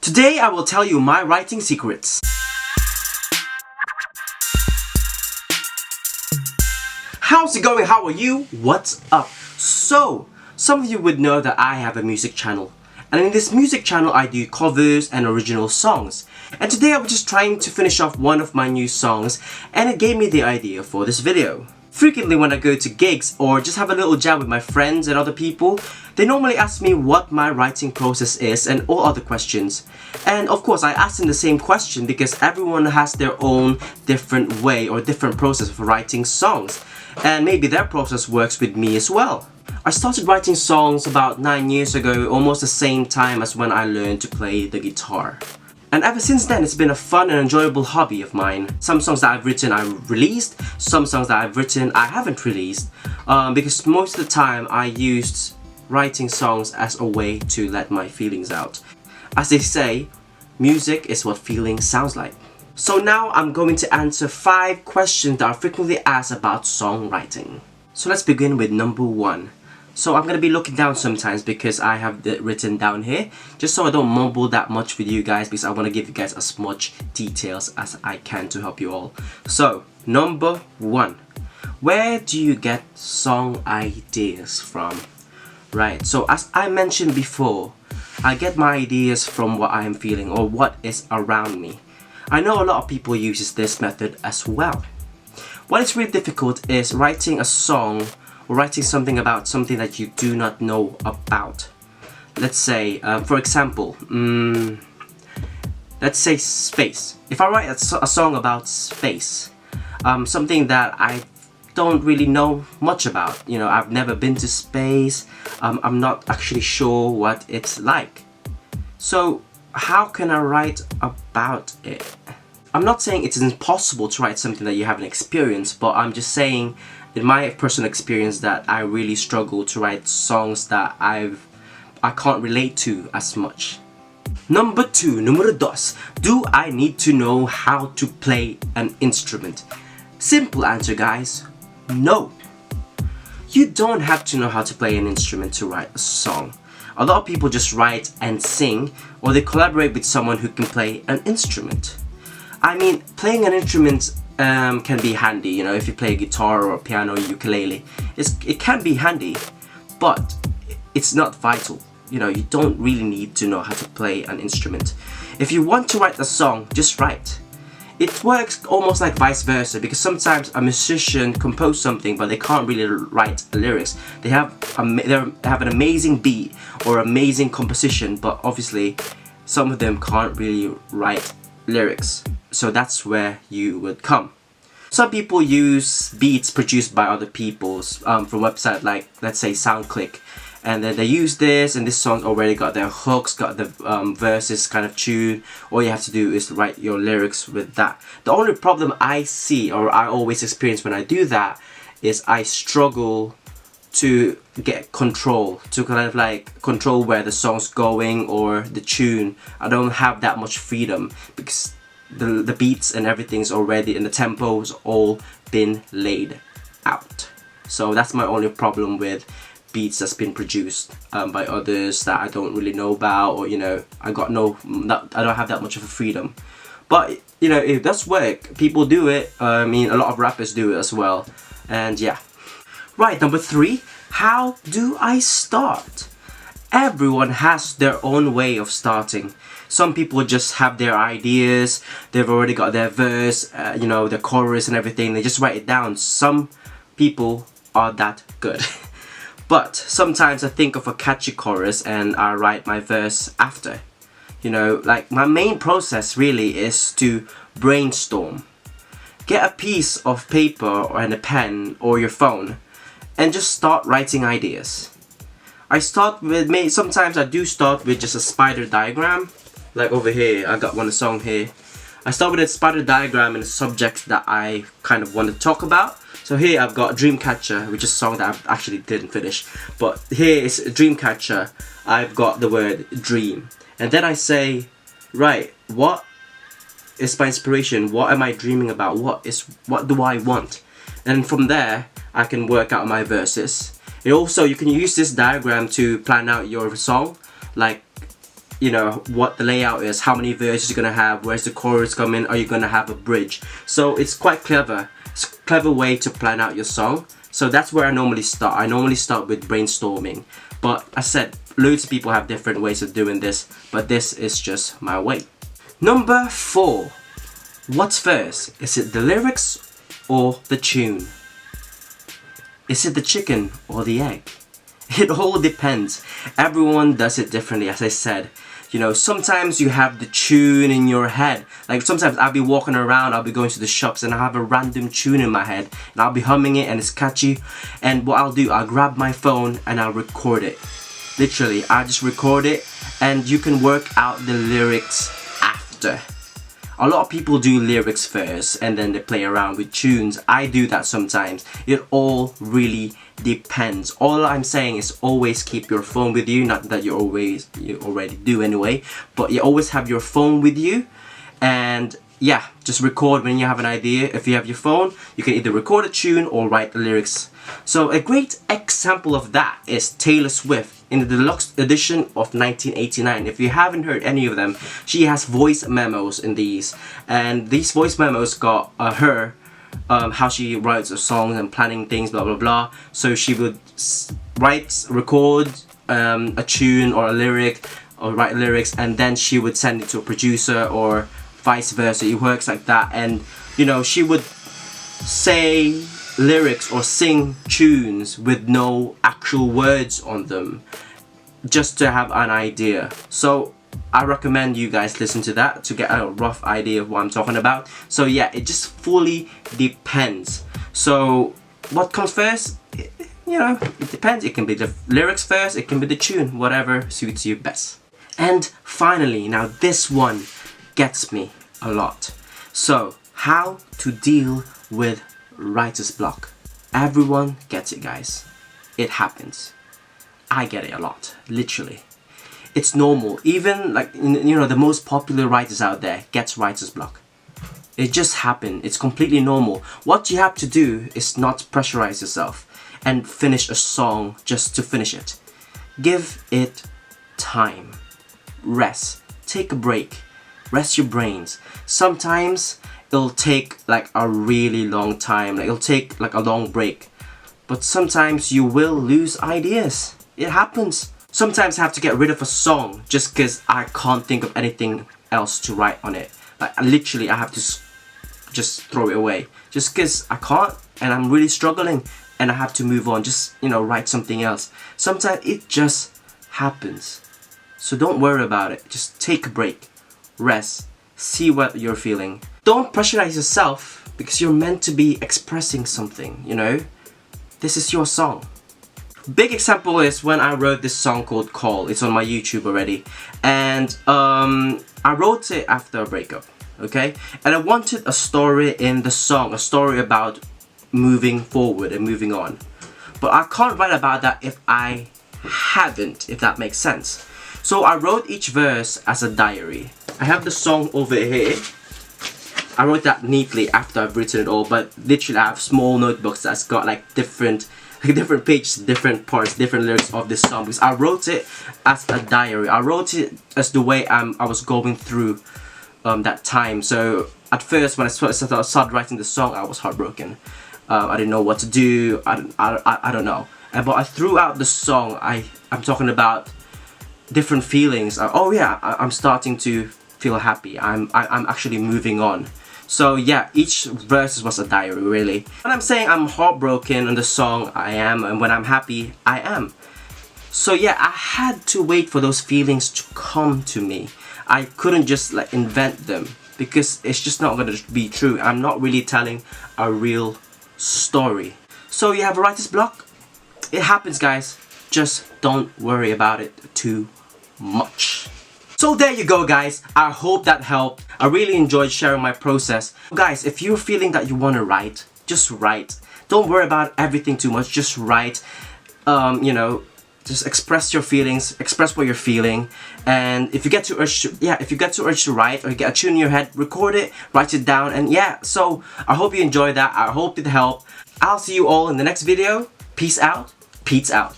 Today I will tell you my writing secrets. How's it going? How are you? What's up? So, some of you would know that I have a music channel. And in this music channel I do covers and original songs. And today I was just trying to finish off one of my new songs and it gave me the idea for this video. Frequently when I go to gigs or just have a little jam with my friends and other people, they normally ask me what my writing process is and all other questions. And of course I ask them the same question because everyone has their own different way or different process for writing songs. And maybe their process works with me as well. I started writing songs about 9 years ago, almost the same time as when I learned to play the guitar. And ever since then, it's been a fun and enjoyable hobby of mine. Some songs that I've written I've released, some songs that I've written I haven't released, because most of the time I used writing songs as a way to let my feelings out. As they say, music is what feeling sounds like. So now I'm going to answer 5 questions that are frequently asked about songwriting. So let's begin with number 1. So I'm going to be looking down sometimes because I have it written down here, just so I don't mumble that much with you guys, because I want to give you guys as much details as I can to help you all. So, number 1. Where do you get song ideas from? Right, so as I mentioned before, I get my ideas from what I am feeling or what is around me. I know a lot of people use this method as well. What is really difficult is writing a song or writing something about something that you do not know about. Let's say, for example, let's say space. If I write a song about space, something that I don't really know much about, you know, I've never been to space, I'm not actually sure what it's like. So how can I write about it? I'm not saying it's impossible to write something that you haven't experienced, but I'm just saying in my personal experience that I really struggle to write songs that I can't relate to as much. Number 2, número 2. Do I need to know how to play an instrument? Simple answer, guys. No. You don't have to know how to play an instrument to write a song. A lot of people just write and sing, or they collaborate with someone who can play an instrument. I mean, playing an instrument can be handy, you know, if you play a guitar or a piano or ukulele. It can be handy, but it's not vital. You know, you don't really need to know how to play an instrument. If you want to write a song, just write. It works almost like vice versa, because sometimes a musician composes something but they can't really write lyrics. They have an amazing beat or amazing composition, but obviously some of them can't really write lyrics. So that's where you would come. Some people use beats produced by other people from websites like, let's say, SoundClick, and then they use this, and this song already got their hooks, got the verses kind of tune. All you have to do is write your lyrics with that. The only problem I see, or I always experience when I do that, is I struggle to get control, to kind of like control where the song's going or the tune. I don't have that much freedom because the beats and everything's already, and the tempo's all been laid out. So that's my only problem with beats that's been produced by others that I don't really know about, or you know, I don't have that much of a freedom. But you know, it does work. People do it. I mean, a lot of rappers do it as well. And yeah. Right, number 3. How do I start? Everyone has their own way of starting. Some people just have their ideas, they've already got their verse, you know, the chorus and everything, they just write it down. Some people are that good. But sometimes I think of a catchy chorus and I write my verse after. You know, like my main process really is to brainstorm. Get a piece of paper and a pen or your phone and just start writing ideas. I start with sometimes I do start with just a spider diagram. Like over here, I got one song here. I start with a spider diagram and a subject that I kind of want to talk about. So here I've got Dreamcatcher, which is a song that I actually didn't finish. But here is Dreamcatcher. I've got the word dream. And then I say, right, what is my inspiration? What am I dreaming about? What do I want? And from there, I can work out my verses. And also, you can use this diagram to plan out your song. Like, you know, what the layout is, how many verses you're gonna have, where's the chorus coming, are you gonna have a bridge. So it's quite clever. It's a clever way to plan out your song. So that's where I normally start. I normally start with brainstorming. But as I said, loads of people have different ways of doing this, but this is just my way. Number 4. What's first? Is it the lyrics or the tune? Is it the chicken or the egg? It all depends. Everyone does it differently, as I said. You know, sometimes you have the tune in your head. Like sometimes I'll be walking around, I'll be going to the shops and I have a random tune in my head and I'll be humming it and it's catchy. And what I'll do, I'll grab my phone and I'll record it. Literally, I just record it and you can work out the lyrics after. A lot of people do lyrics first and then they play around with tunes. I do that sometimes. It all really depends. All I'm saying is always keep your phone with you. Not that you already do anyway, but you always have your phone with you. And yeah, just record when you have an idea. If you have your phone, you can either record a tune or write the lyrics. So a great example of that is Taylor Swift in the deluxe edition of 1989. If you haven't heard any of them, she has voice memos in these, and these voice memos got her how she writes her songs and planning things, blah blah blah. So she would record a tune or a lyric or write lyrics, and then she would send it to a producer or vice versa. It works like that. And you know, she would say lyrics or sing tunes with no actual words on them, just to have an idea. So I recommend you guys listen to that to get a rough idea of what I'm talking about. So yeah, it just fully depends. So what comes first? You know, it depends. It can be the lyrics first, it can be the tune, whatever suits you best. And finally, now this one gets me a lot. So how to deal with writer's block. Everyone gets it, guys. It happens. I get it a lot, literally. It's normal. Even like, you know, the most popular writers out there gets writer's block. It just happened. It's completely normal. What you have to do is not pressurize yourself and finish a song just to finish it. Give it time. Rest. Take a break. Rest your brains. Sometimes it'll take like a really long time. Like it'll take like a long break. But sometimes you will lose ideas. It happens. Sometimes I have to get rid of a song just because I can't think of anything else to write on it. Like literally I have to just throw it away. Just because I can't and I'm really struggling and I have to move on. Just, you know, write something else. Sometimes it just happens. So don't worry about it. Just take a break. Rest. See what you're feeling. Don't pressurize yourself because you're meant to be expressing something, you know? This is your song. Big example is when I wrote this song called Call. It's on my YouTube already. And I wrote it after a breakup, okay? And I wanted a story in the song, a story about moving forward and moving on. But I can't write about that if I haven't, if that makes sense. So I wrote each verse as a diary. I have the song over here. I wrote that neatly after I've written it all, but literally I have small notebooks that's got like different pages, different parts, different lyrics of this song, because I wrote it as a diary. I wrote it as the way I was going through that time. So at first when I started writing the song, I was heartbroken. I didn't know what to do. I don't know. But throughout the song, I'm talking about different feelings. Oh yeah, I'm starting to feel happy. I'm actually moving on. So yeah, each verse was a diary, really. When I'm saying I'm heartbroken in the song, I am, and when I'm happy, I am. So yeah, I had to wait for those feelings to come to me. I couldn't just like invent them because it's just not gonna be true. I'm not really telling a real story. So you have a writer's block? It happens, guys. Just don't worry about it too much. So there you go, guys. I hope that helped. I really enjoyed sharing my process. Guys, if you're feeling that you want to write, just write. Don't worry about everything too much. Just write. You know, just express your feelings, express what you're feeling. And if you get to urge to write, or you get a tune in your head, record it, write it down, and yeah. So I hope you enjoyed that. I hope it helped. I'll see you all in the next video. Peace out. Pete's out.